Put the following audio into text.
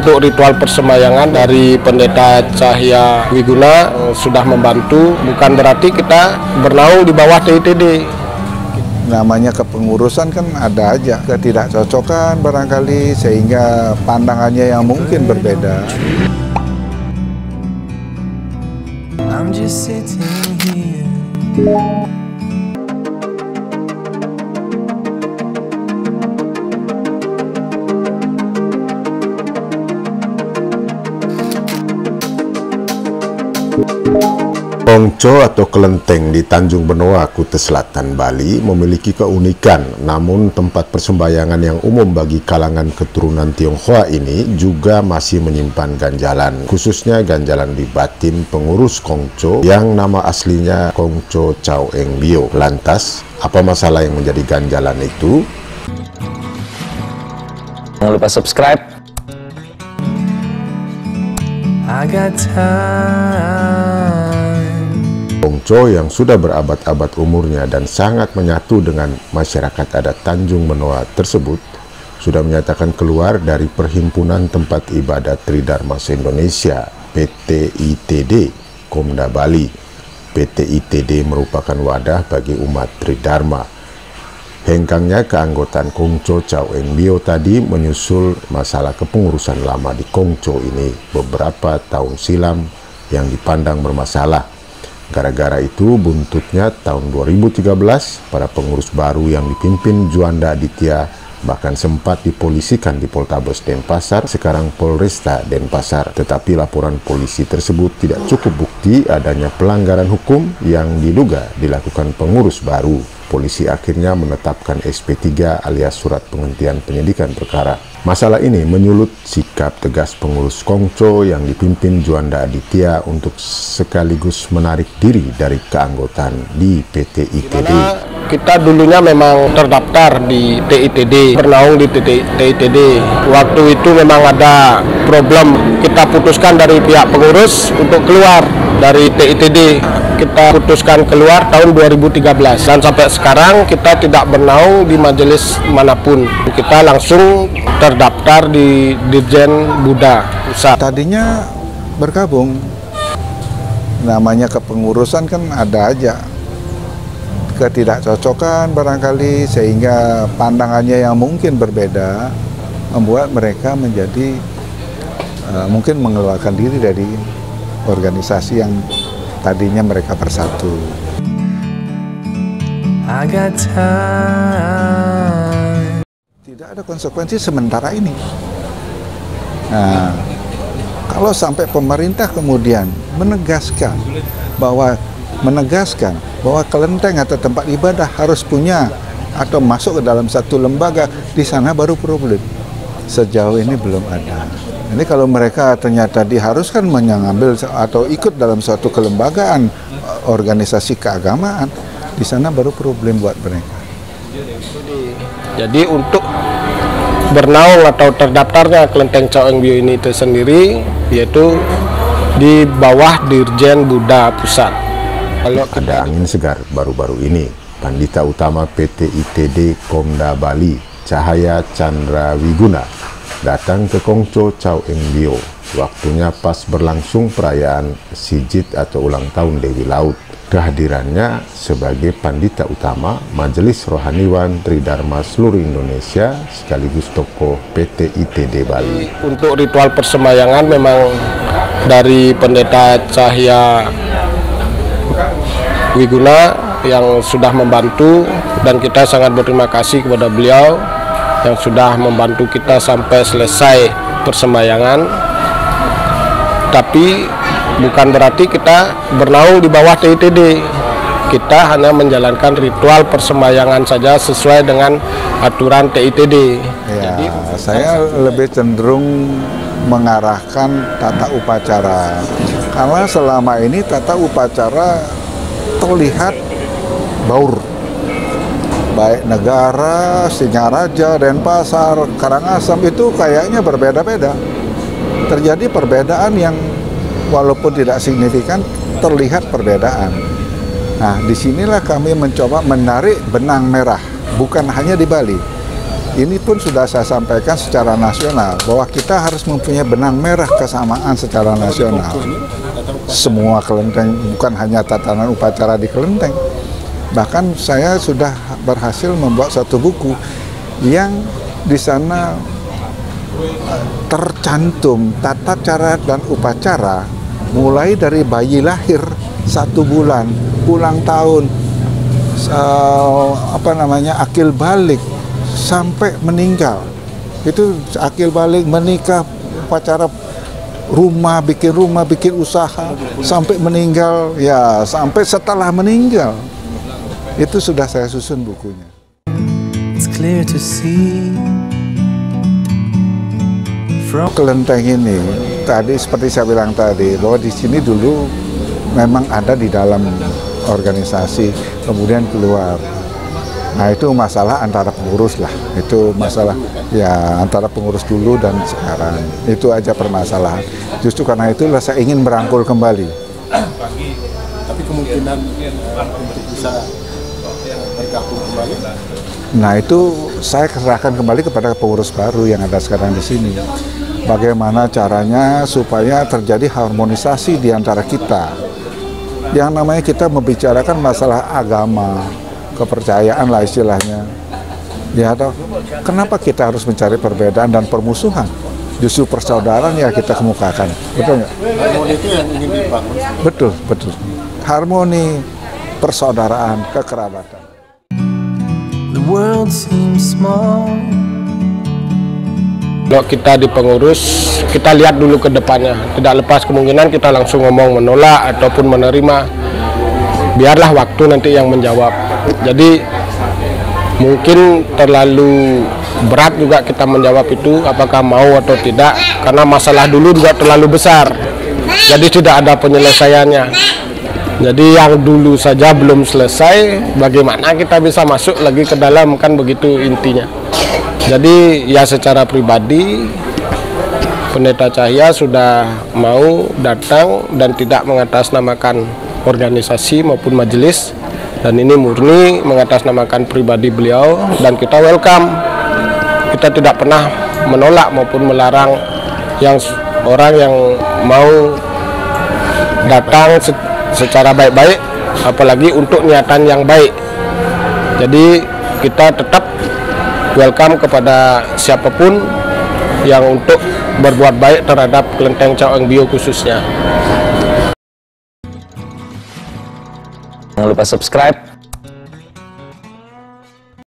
Untuk ritual persembahyangan dari Pendeta Cahya Wiguna sudah membantu, bukan berarti kita bernaung di bawah TITD. Namanya kepengurusan kan ada aja ketidakcocokan barangkali, sehingga pandangannya yang mungkin berbeda. I'm just sitting here. Kongco atau kelenteng di Tanjung Benoa, Kuta Selatan, Bali memiliki keunikan, namun tempat persembahyangan yang umum bagi kalangan keturunan Tionghoa ini juga masih menyimpan ganjalan, khususnya ganjalan di batin pengurus Kongco yang nama aslinya Kongco Chow Eng Bio. Lantas, apa masalah yang menjadi ganjalan itu? Jangan lupa subscribe. I got time. Kongco yang sudah berabad-abad umurnya dan sangat menyatu dengan masyarakat adat Tanjung Benoa tersebut sudah menyatakan keluar dari Perhimpunan Tempat Ibadat Tridharma se-Indonesia (PTITD) Komda Bali. PTITD merupakan wadah bagi umat Tridharma. Hengkangnya keanggotaan Kongco Chow Eng Bio tadi menyusul masalah kepengurusan lama di Kongco ini beberapa tahun silam yang dipandang bermasalah. Gara-gara itu buntutnya tahun 2013 para pengurus baru yang dipimpin Juanda Aditya bahkan sempat dipolisikan di Poltabes Denpasar, sekarang Polresta Denpasar. Tetapi laporan polisi tersebut tidak cukup bukti adanya pelanggaran hukum yang diduga dilakukan pengurus baru. Polisi akhirnya menetapkan SP3 alias surat penghentian penyidikan perkara. Masalah ini menyulut sikap tegas pengurus Kongco yang dipimpin Juanda Aditya untuk sekaligus menarik diri dari keanggotaan di PTITD. Kita dulunya memang terdaftar di TITD, bernaung di TITD. Waktu itu memang ada problem, kita putuskan dari pihak pengurus untuk keluar dari TITD. Kita putuskan keluar tahun 2013 dan sampai sekarang kita tidak bernaung di majelis manapun. Kita langsung terdaftar di Dirjen Buddha Pusat. Tadinya bergabung, namanya kepengurusan kan ada aja ketidakcocokan barangkali, sehingga pandangannya yang mungkin berbeda membuat mereka menjadi mungkin mengeluarkan diri dari organisasi yang tadinya mereka bersatu. Tidak ada konsekuensi sementara ini. Nah, kalau sampai pemerintah kemudian menegaskan bahwa kelenteng atau tempat ibadah harus punya atau masuk ke dalam satu lembaga, di sana baru problem. Sejauh ini belum ada. Ini kalau mereka ternyata diharuskan mengambil atau ikut dalam suatu kelembagaan organisasi keagamaan, di sana baru problem buat mereka. Jadi untuk bernaung atau terdaftarnya kelenteng Chow Eng Bio ini sendiri, yaitu di bawah Dirjen Buddha Pusat. Kalau ada angin segar baru-baru ini, Pandita Utama PTITD Komda Bali, Cahaya Chandra Wiguna, datang ke Kongco Chow Eng Bio. Waktunya pas berlangsung perayaan Sijit atau ulang tahun Dewi Laut. Kehadirannya sebagai Pandita Utama Majelis Rohaniwan Tridharma seluruh Indonesia sekaligus tokoh PTITD Bali. Untuk ritual persembahyangan memang dari Pendeta Cahya Wiguna yang sudah membantu, dan kita sangat berterima kasih kepada beliau yang sudah membantu kita sampai selesai persembahyangan. Tapi bukan berarti kita bernaung di bawah TITD. Kita hanya menjalankan ritual persembahyangan saja sesuai dengan aturan TITD. Ya, jadi saya lebih cenderung mengarahkan tata upacara. Karena selama ini tata upacara terlihat baur. Baik negara, Singaraja, Denpasar, Karangasem itu kayaknya berbeda-beda. Terjadi perbedaan yang walaupun tidak signifikan, terlihat perbedaan. Nah, disinilah kami mencoba menarik benang merah, bukan hanya di Bali, ini pun sudah saya sampaikan secara nasional bahwa kita harus mempunyai benang merah kesamaan secara nasional. Semua kelenteng, bukan hanya tatanan upacara di kelenteng. Bahkan saya sudah berhasil membuat satu buku yang di sana tercantum tata cara dan upacara mulai dari bayi lahir 1 bulan, ulang tahun, akil balik sampai meninggal. Itu akil balik, menikah, upacara rumah, bikin usaha sampai meninggal, ya sampai setelah meninggal. Itu sudah saya susun bukunya. It's clear to see. Kelenteng ini tadi seperti saya bilang tadi bahwa di sini dulu memang ada di dalam organisasi, kemudian keluar. Nah itu masalah antara pengurus lah, itu masalah ya antara pengurus dulu dan sekarang, itu aja permasalahan. Justru karena itulah saya ingin merangkul kembali. Tapi kemungkinan untuk bisa bergabung kembali. Nah itu saya serahkan kembali kepada pengurus baru yang ada sekarang di sini. Bagaimana caranya supaya terjadi harmonisasi di antara kita. Yang namanya kita membicarakan masalah agama, kepercayaan lah istilahnya. Ya toh, kenapa kita harus mencari perbedaan dan permusuhan? Justru persaudaraan yang kita kemukakan. Betul nggak? Harmoni itu yang ingin dibangun. Betul, betul. Harmoni, persaudaraan, kekerabatan. The world seems small. Kalau kita di pengurus, kita lihat dulu ke depannya. Tidak lepas kemungkinan kita langsung ngomong menolak ataupun menerima. Biarlah waktu nanti yang menjawab. Jadi mungkin terlalu berat juga kita menjawab itu apakah mau atau tidak, karena masalah dulu juga terlalu besar. Jadi tidak ada penyelesaiannya. Jadi yang dulu saja belum selesai, bagaimana kita bisa masuk lagi ke dalam, kan begitu intinya. Jadi ya secara pribadi Pendeta Cahya sudah mau datang dan tidak mengatasnamakan organisasi maupun majelis, dan ini murni mengatasnamakan pribadi beliau dan kita welcome. Kita tidak pernah menolak maupun melarang yang orang yang mau datang secara baik-baik, apalagi untuk niatan yang baik. Jadi kita tetap welcome kepada siapapun yang untuk berbuat baik terhadap kelenteng Chao Eng Bio khususnya. Jangan lupa subscribe,